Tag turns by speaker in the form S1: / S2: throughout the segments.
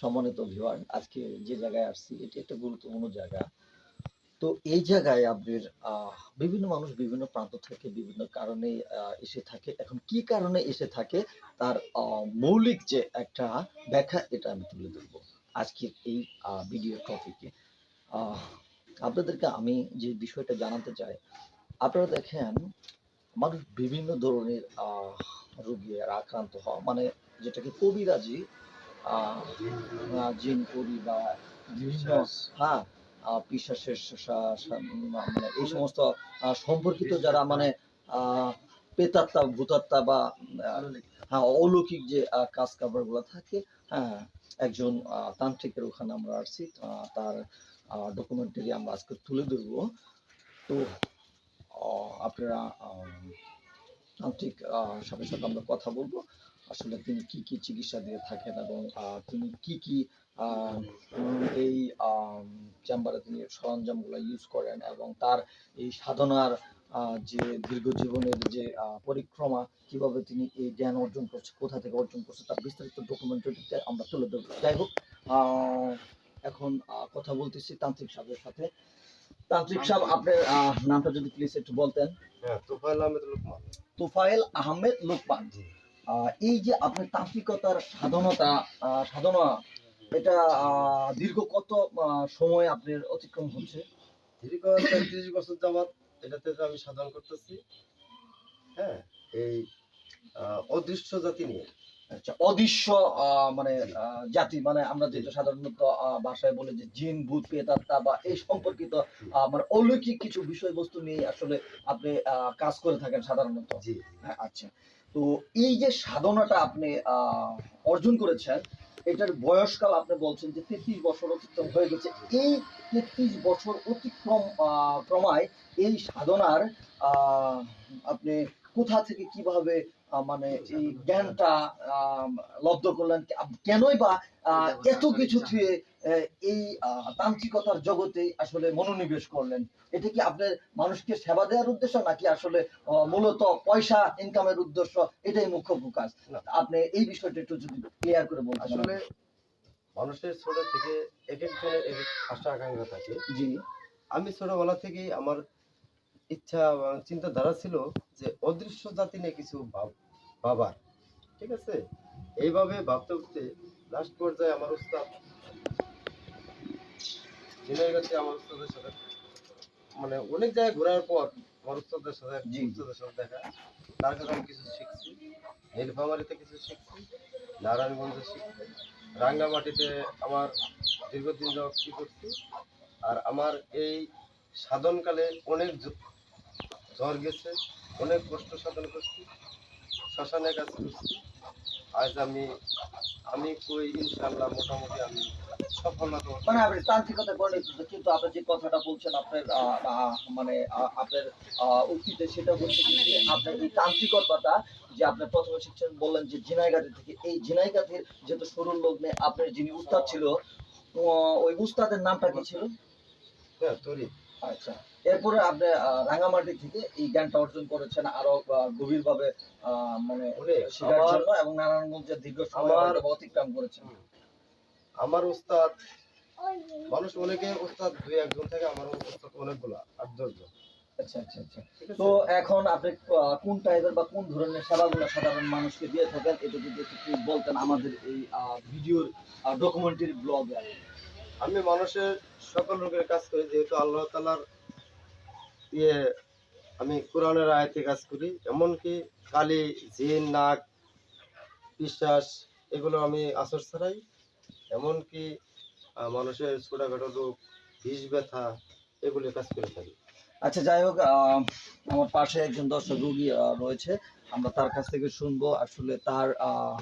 S1: সম্মানিত ভিউয়ার, আজকে যে জায়গায় আসছি এটি একটা গুরুত্বপূর্ণ জায়গা। তো এই জায়গায় আপনার বিভিন্ন মানুষ বিভিন্ন প্রান্ত থেকে বিভিন্ন কারণে এসে থাকে। এখন কি কারণে এসে থাকে তার মৌলিক যে একটা ব্যাখ্যা এটা আমি তুলে ধরবো আজকের এই ভিডিও টপিকে। আহ আপনাদেরকে আমি যে বিষয়টা জানাতে চাই, আপনারা দেখেন মানুষ বিভিন্ন ধরনের রোগে আক্রান্ত হওয়া মানে যেটাকে কবিরাজি জিন করি বা বিভিন্ন হ্যাঁ পিশাচের মানে এই সমস্ত সম্পর্কিত যারা মানে প্রেতাত্মা ভূতাত্মা বা হ্যাঁ অলৌকিক যে কাজ কারবার গুলো থাকে। হ্যাঁ, একজন তান্ত্রিকের ওখানে আমরা আসছি, তার ডকুমেন্টারি আমরা আজকে তুলে ধরবো। তো আপনারা তান্ত্রিক সাথে সাথে আমরা কথা বলবো আসলে তিনি কি কি চিকিৎসা দিয়ে থাকেন এবং তিনি কি কি এই চেম্বারে তিনি সরঞ্জামগুলো ইউজ করেন এবং তার এই সাধনার যে দীর্ঘ জীবনের যে পরিক্রমা কিভাবে তিনি এই জ্ঞান অর্জন করছে, কোথা থেকে অর্জন করছে তার বিস্তারিত ডকুমেন্টারিতে আমরা তুলে ধরবো। যাই হোক, এখন কথা বলতেছি তান্ত্রিক সাহেবের সাথে। তান্ত্রিক সাহেব, আপনার নামটা যদি প্লিজ একটু বলতেন।
S2: হ্যাঁ, তোফায়েল আহমেদ লোকমান।
S1: তোফায়েল আহমেদ লোকমান। এই যে আপনার তান্ত্রিকতার সাধনা এটা দীর্ঘ কত সময় আপনার অতিক্রম হচ্ছে?
S2: দীর্ঘ ৩৩ বছর যাবৎ এটাতে আমি সাধন করতেছি। হ্যাঁ, এই অদৃশ্য জাতি নিয়ে।
S1: আচ্ছা, অদৃশ্য মানে জাতি মানে আমরা যেটা সাধারণত ভাষায় বলে যে জিন ভূত প্রেতাত্মা বা এই সম্পর্কিত মানে অলৌকিক কিছু বিষয়বস্তু নিয়ে আসলে আপনি কাজ করে থাকেন সাধারণত।
S2: জি।
S1: হ্যাঁ, আচ্ছা। তো এই যে সাধনাটা আপনি অর্জন করেছেন, এটার বয়সকাল আপনি বলছেন যে ৩৩ বছর অতিক্রম হয়ে গেছে। এই ৩৩ বছর অতিক্রম ক্রমায় এই সাধনার আপনি কোথা থেকে কিভাবে মানে এই জ্ঞানটা লব্ধ করলেন, কেনই বা এত কিছু ছুঁয়ে এই তান্ত্রিকতার জগতে আসলে মনোনিবেশ করলেন? এটা কি আপনার মানুষকে সেবা দেওয়ার উদ্দেশ্য নাকি আসলে মূলত পয়সা ইনকামের উদ্দেশ্য, এটাই মুখ্য ফোকাস? আপনি এই বিষয়টা একটু যদি ক্লিয়ার করে বলতেন।
S2: আসলে মানুষের ছোট থেকে এক একজনের এক এক আশা আকাঙ্ক্ষা থাকে।
S1: জি।
S2: আমি ছোটবেলা থেকেই আমার ইচ্ছা চিন্তাধারা ছিল যে অদৃশ্য জাতি নিয়ে কিছু ভাবার। ঠিক আছে, এইভাবে ভাবতে ভাবতে লাস্ট পর্যায়ে আমার উস্তাদ ঝিনাইগাতে আমার উস্তাদের সাথে মানে অনেক জায়গায় ঘোরার পর আমার উস্তাদের সাথে দেখা, তার কাছে আমি কিছু শিখছি। নীলফামারীতে কিছু শিখছি, নারায়ণগঞ্জে শিখছি, রাঙ্গামাটিতে আমার দীর্ঘদিন যাওয়া কি করছি। আর আমার এই সাধনকালে অনেক ঝড় গেছে, অনেক কষ্ট সাধন করছি, শ্মশানে কাজ করছি। আজ আমি কই ইনশাআল্লাহ মোটামুটি আমি সফলতা
S1: মানে আপনি তান্ত্রিকতা করেন, কিন্তু আপনি যে কথাটা বলছেন আপনার মানে আপনার উক্তিতে, সেটা হচ্ছে যে আপনার এই তান্ত্রিকতাটা যে আপনার প্রথমে শিখছেন বললেন যে ঝিনাইগাতি থেকে। এই ঝিনাইগাতির যেহেতু শুরুর লগ্নে আপনার যিনি উস্তাদ ছিল, ওই উস্তাদের নামটা কি ছিল?
S2: হ্যাঁ, তরি।
S1: আচ্ছা, এরপরে আপনি রাঙামাটি থেকে এই জ্ঞানটা অর্জন করেছেন আরো গভীরভাবে মানে শেখার জন্য এবং নারায়ণগঞ্জের দীর্ঘ সময় অতিক্রম করেছেন।
S2: আমার উস্তাদ মানুষ অনেকে উস্তাদ দুই একজন থেকে, আমার উস্তাদ অনেকগুলা ৮-১০ জন।
S1: আচ্ছা আচ্ছা আচ্ছা। তো এখন আপনি কোন টাইপের বা কোন ধরনের সেবাগুলো সাধারণ মানুষকে দিয়ে থাকেন, এটা যদি একটু বলতেন আমাদের এই ভিডিওর ডকুমেন্টারি ব্লগে।
S2: আমি মানুষের সকল রোগের কাজ করি, যেহেতু আল্লাহ তাআলার ইয়ে আমি কোরআনের আয়াতে কাজ করি। এমনকি কালি, জিন, নাগ, পিশাচ এগুলো আমি আসর ছাড়াই। এমনকি মানুষের ছোটখাটো রোগ, বিষ ব্যথা এগুলো কাজ করে থাকি।
S1: আচ্ছা, যাই হোক, আমার পাশে একজন দর্শক রোগী রয়েছে, আমরা তার কাছ থেকে শুনবো আসলে তার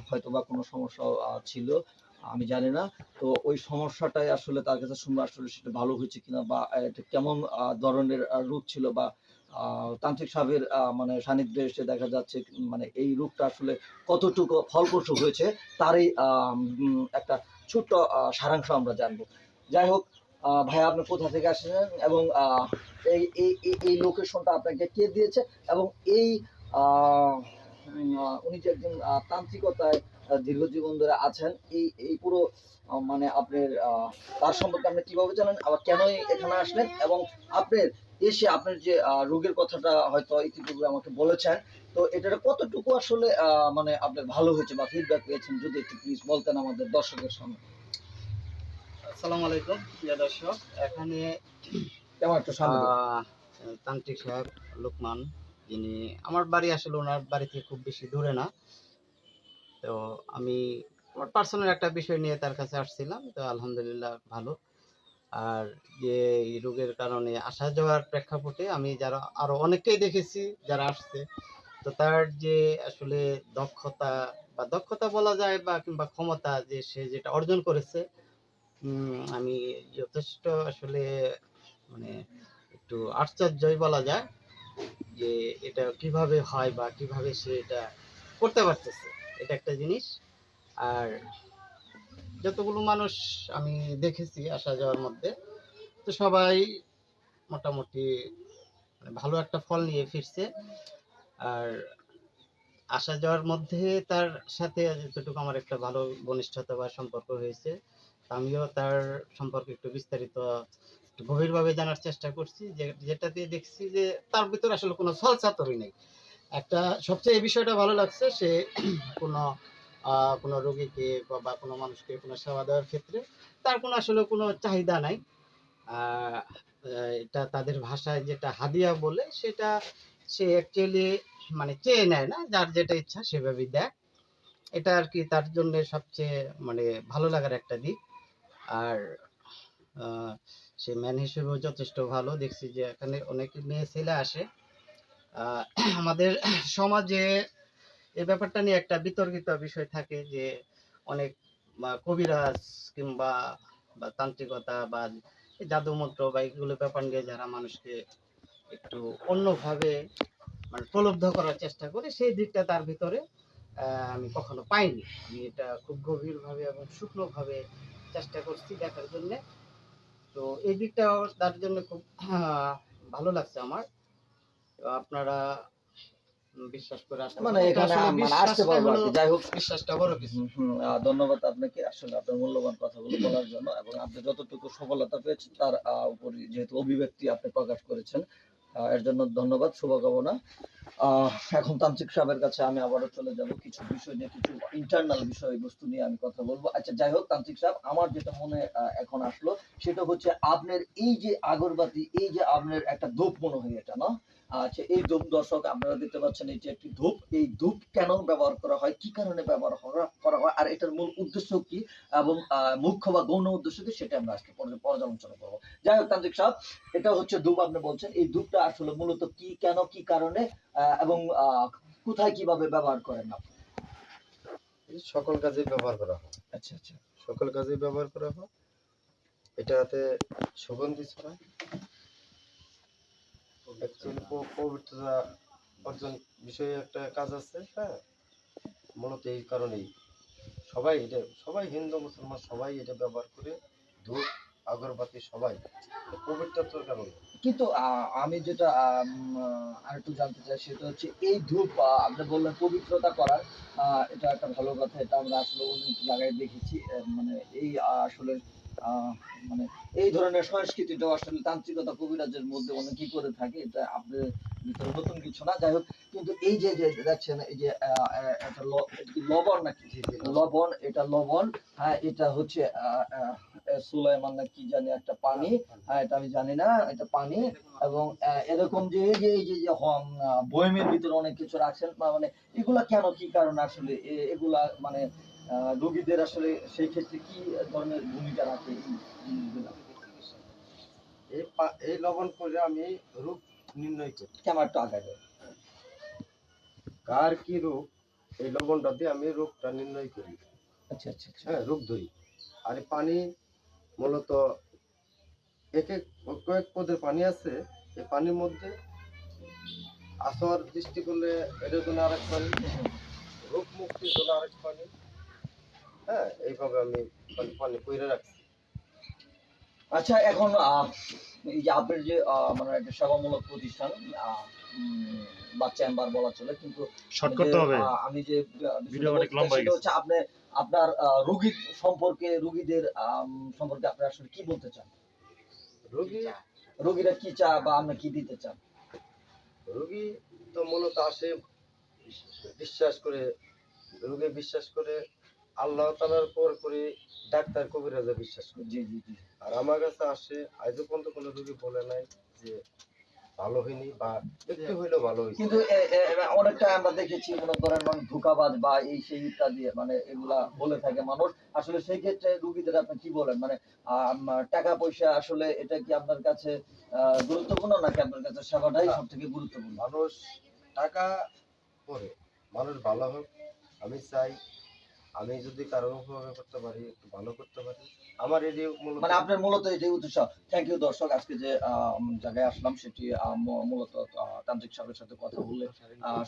S1: হয়তো বা কোনো সমস্যা ছিল, আমি জানি না। তো ওই সমস্যাটাই আসলে তার কাছে শুনবো আসলে সেটা ভালো হয়েছে কিনা বা এটা কেমন ধরনের রোগ ছিল বা তান্ত্রিক সাহেবের মানে সান্নিধ্যে এসে দেখা যাচ্ছে মানে এই রোগটা আসলে কতটুকু ফলপ্রসূ হয়েছে, তারই একটা ছোট্ট সারাংশ আমরা জানবো। যাই হোক, ভাইয়া আপনি কোথা থেকে আসছেন এবং এই এই এই লোকেশনটা আপনাকে কে দিয়েছে এবং এই উনি যে একজন তান্ত্রিকতায় দীর্ঘ জীবন ধরে আছেন, এই এই পুরো মানে আপনার তার সম্পর্কে আপনি কিভাবে জানেন, আবার কেনই এখানে আসলেন, এবং আপনার এসে আপনার যে রোগের কথাটা হয়তো ইতিপূর্বে আমাকে বলেছেন, তো এটার কতটুকু আসলে মানে আপনার ভালো হয়েছে বা ফিডব্যাক পেয়েছেন, যদি একটু প্লিজ বলতেন আমাদের দর্শকের সামনে।
S3: আসসালামু আলাইকুম প্রিয় দর্শক। এখানে
S1: কেমন একটু সামনে দিন।
S3: তান্ত্রিক সাহেব লোকমান, যিনি আমার বাড়ি আসলে ওনার বাড়ি থেকে খুব বেশি দূরে না। তো আমি আমার পার্সোনাল একটা বিষয় নিয়ে তার কাছে আসছিলাম। তো আলহামদুলিল্লাহ ভালো। আর যে এই রোগের কারণে আসা যাওয়ার প্রেক্ষাপটে আমি যারা আরো অনেককেই দেখেছি যারা আসছে, তো তার যে আসলে দক্ষতা বা দক্ষতা বলা যায় বা কিংবা ক্ষমতা যে সে যেটা অর্জন করেছে, আমি যথেষ্ট আসলে মানে একটু আশ্চর্যই বলা যায় যে এটা কিভাবে হয় বা কিভাবে সে এটা করতে পারতেছে, এটা একটা জিনিস। আর যতগুলো মানুষ আমি দেখেছি আসা যাওয়ার মধ্যে, তো সবাই মোটামুটি মানে ভালো একটা ফল নিয়ে ফিরছে। আর আসা যাওয়ার মধ্যে তার সাথে যতটুকু আমার একটা ভালো ঘনিষ্ঠতা বা সম্পর্ক হয়েছে, আমিও তার সম্পর্কে একটু বিস্তারিত একটু গভীরভাবে জানার চেষ্টা করছি, যে যেটাতে দেখছি যে তার ভিতরে আসলে কোনো ছলচাতুরি নেই। একটা সবচেয়ে এই বিষয়টা ভালো লাগছে, সে কোনো কোনো রোগীকে বা কোনো মানুষকে কোনো সেবা দেওয়ার ক্ষেত্রে তার কোনো আসলে কোনো চাহিদা নাই। আহ, এটা তাদের ভাষায় যেটা হাদিয়া বলে, সেটা সে অ্যাকচুয়ালি মানে চেয়ে নেয় না, যার যেটা ইচ্ছা সেভাবেই দেয়। এটা আর কি তার জন্য সবচেয়ে মানে ভালো লাগার একটা দিক। আর আহ, সে ম্যান হিসেবেও যথেষ্ট ভালো। দেখছি যে এখানে অনেক মেয়ে ছেলে আসে। আহ, আমাদের সমাজে এই ব্যাপারটা নিয়ে একটা বিতর্কিত বিষয় থাকে যে অনেক কবিরাজ কিংবা বা তান্ত্রিকতা বা এই জাদুমন্ত্র বা এগুলো ব্যাপার নিয়ে যারা মানুষকে একটু অন্যভাবে মানে প্রলুব্ধ করার চেষ্টা করে, সেই দিকটা তার ভিতরে আমি কখনো পাইনি। আমি এটা খুব গভীরভাবে এবং শুকনোভাবে চেষ্টা করছি দেখার জন্যে। তো এই দিকটাও তার জন্য খুব ভালো লাগছে আমার। তো আপনারা বিশ্বাস করে আসতে
S1: মানে
S3: পারেন। এটা
S1: এখানে
S3: আসলে
S1: মানে আসতে
S3: বিশ্বাসটাই
S1: পারবো আর
S3: হলো,
S1: কি, যাই হোক।
S3: বিশ্বাসটা বড় কিছু।
S1: ধন্যবাদ আপনাকে আসলে আপনার মূল্যবান কথাগুলো বলার জন্য, এবং আপনি যতটুকু সফলতা পেয়েছেন তার উপর যেহেতু অভিব্যক্তি আপনি প্রকাশ করেছেন, এর জন্য ধন্যবাদ, শুভকামনা। আহ এখন তান্ত্রিক সাহেবের কাছে আমি আবারও চলে যাব, কিছু বিষয় নিয়ে, কিছু ইন্টারনাল বিষয়বস্তু নিয়ে আমি কথা বলবো। আচ্ছা, যাই হোক তান্ত্রিক সাহেব, আমার যেটা মনে এখন আসলো, সেটা হচ্ছে আপনার এই যে আগরবাতি, এই যে আপনার একটা ধূপ মনে হয় এটা, না? আচ্ছা, এই ধূপ, দর্শক আপনারা দেখতে পাচ্ছেন, এই যে একটি ধূপ, এই ধূপ কেন ব্যবহার করা হয়, কি কারণে ব্যবহার করা হয়, আর এটার মূল উদ্দেশ্য কি, এবং মুখ্য বা গৌণ উদ্দেশ্য কি, সেটা আমরা আজকে পর্যালোচনা করবো। যাই হোক তান্ত্রিক সাহেব, এটা হচ্ছে ধূপ, আপনি বলছেন এই ধূপটা আসলে মূলত কি, কেন, কি কারণে, এবং কোথায় কিভাবে ব্যবহার করেন আপনি?
S2: সকল কাজে ব্যবহার করা হয়।
S1: আচ্ছা আচ্ছা।
S2: সকল কাজে ব্যবহার করা হয়। এটাতে সুগন্ধি ছড়ায়। অ্যাকচুয়ালি পবিত্রতা অর্জন বিষয়ে একটা কাজ আছে, হ্যাঁ। মূলত এই কারণেই সবাই হিন্দু মুসলমান সবাই এটা ব্যবহার করে। ধূপ, আগরবাতি সবাই পবিত্রতার কারণে।
S1: কিন্তু আমি যেটা আরেকটু জানতে চাই, সেটা হচ্ছে এই ধূপ, আপনি বললেন পবিত্রতা করার, এটা একটা ভালো কথা, এটা আমরা আসলে অনেক জায়গায় দেখেছি। মানে এই আসলে আহ, মানে এই ধরনের সংস্কৃতিটাও আসলে তান্ত্রিকতা কবিরাজের মধ্যে অনেকেই করে থাকে, এটা আপনার ভিতরে নতুন কিছু না। যাই হোক, কিন্তু এই যে যে দেখছেন, এই যে একটা এটা কি লবণ নাকি?
S2: জি জি
S1: লবণ, এটা লবণ। হ্যাঁ, এটা হচ্ছে সুলাইমান না কি জানি একটা পানি। হ্যাঁ, এটা আমি জানি না, এটা পানি। এবং এরকম যে এই যে বয়মের ভিতরে অনেক কিছু রাখছেন, মানে এগুলা কেন, কি কারণ আসলে এগুলা মানে রোগীদের আসলে সেই ক্ষেত্রে কি ধরনের ভূমিকা রাখে এই জিনিসগুলা?
S2: এই লবণ করে আমি রোগ নির্ণয় করি।
S1: কেমন একটু আগায়?
S2: কার কি রোগ, এই লবণটা দিয়ে আমি রোগটা নির্ণয় করি।
S1: আচ্ছা আচ্ছা আচ্ছা।
S2: হ্যাঁ, রোগ ধরি। আর এই পানি মূলত এক এক কয়েক পদের পানি আছে। এই পানির মধ্যে আসর সৃষ্টি করলে এটার জন্য আরেক পানি, রোগ মুক্তির জন্য আরেক পানি। হ্যাঁ, এইভাবে আমি পানি পানি কইরে রাখছি।
S1: আচ্ছা, এখন এই যে আপনার যে মানে একটা সেবামূলক প্রতিষ্ঠান, বা চেম্বার বলা চলে, কিন্তু
S4: শর্ট
S1: আমি
S4: করতে
S1: যে,
S4: হবে,
S1: আমি যে
S4: ভিডিও
S1: বিষয়টা
S4: অনেক
S1: বলতে
S4: লম্বা
S1: চাই
S4: হয়ে
S1: সেটা
S4: গেছে।
S1: হচ্ছে আপনার রোগীর সম্পর্কে, রোগীদের সম্পর্কে আপনি আসলে কি বলতে চান?
S2: রোগী
S1: রোগীরা কি চায় বা আপনি কি দিতে চান?
S2: রোগী তো মূলত আসে বিশ্বাস করে, রোগী বিশ্বাস করে আল্লাহ তাআলার পরে ডাক্তার কবিরাজে বিশ্বাস করে।
S1: জি জি জি।
S2: আর আমার কাছে আসে আজও পর্যন্ত কোনো রোগী বলে নাই যে ভালো হয়নি বা একটু হইলেও ভালো হয়েছে।
S1: কিন্তু অনেকটা আমরা দেখেছি, মনে করেন মানে ধোঁকাবাজ বা এই সেই ইত্যাদি মানে এগুলা বলে থাকে মানুষ। আসলে সেই ক্ষেত্রে রুগীদের আপনি কি বলেন? মানে টাকা পয়সা আসলে এটা কি আপনার কাছে গুরুত্বপূর্ণ, নাকি আপনার কাছে সেবাটাই
S2: না,
S1: সব থেকে গুরুত্বপূর্ণ?
S2: মানুষ টাকা পরে, মানুষ ভালো হোক। আমি চাই আমি যদি কারো উপকার করতে পারি, একটু ভালো করতে পারি, আমার এটি মূলত।
S1: মানে আপনার মূলত এটাই উদ্দেশ্য। থ্যাংক ইউ দর্শক, আজকে যে জায়গায় আসলাম সেটি মূলত তান্ত্রিক সাহেবের সাথে কথা বলে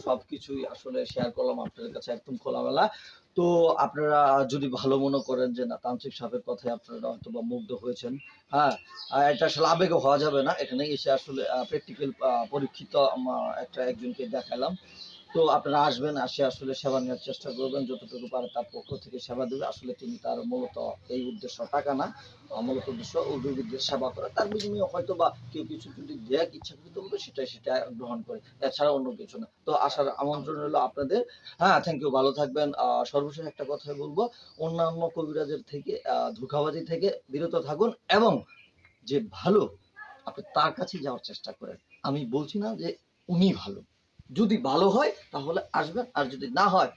S1: সবকিছুই আসলে শেয়ার করলাম আপনাদের কাছে একদম খোলামেলা। তো আপনারা যদি ভালো মনে করেন যে না, তান্ত্রিক সাহেবের কথায় আপনারা হয়তো বা মুগ্ধ হয়েছেন, হ্যাঁ, এটা আসলে আবেগে হওয়া যাবে না, এখানে এসে আসলে প্র্যাকটিক্যাল পরীক্ষিত একজনকে দেখালাম। তো আপনারা আসবেন, আসে আসলে সেবা নেওয়ার চেষ্টা করবেন, যতটুকু পারে তার পক্ষ থেকে সেবা দেবে। আসলে তিনি তার মূলত এই উদ্দেশ্য টাকা না, মূলত উদ্দেশ্য রোগীদের সেবা করা। তার বিনিময়ে হয়তো বা কেউ কিছু যদি দেয়ার ইচ্ছাকৃত হবে সেটা গ্রহণ করে, এছাড়া অন্য কিছু না। তো আসার আমন্ত্রণ রইল আপনাদের। হ্যাঁ, থ্যাংক ইউ, ভালো থাকবেন। সর্বশেষ একটা কথাই বলবো, অন্যান্য কবিরাজের থেকে ধোঁকাবাজি থেকে বিরত থাকুন, এবং যে ভালো আপনি তার কাছেই যাওয়ার চেষ্টা করেন। আমি বলছি না যে উনি ভালো, যদি ভালো হয় তাহলে আসবেন, আর যদি না হয়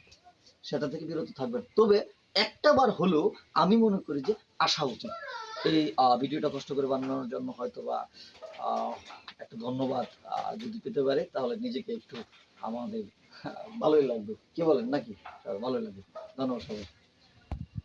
S1: সেটা থেকে বিরত থাকবেন। তবে একটা বার হলেও আমি মনে করি যে আসা উচিত। এই ভিডিওটা কষ্ট করে বানানোর জন্য হয়তো বা একটা ধন্যবাদ যদি পেতে পারে তাহলে নিজেকে একটু আমাদের ভালোই লাগবে। কি বলেন নাকি? ভালোই লাগবে। ধন্যবাদ সবাই।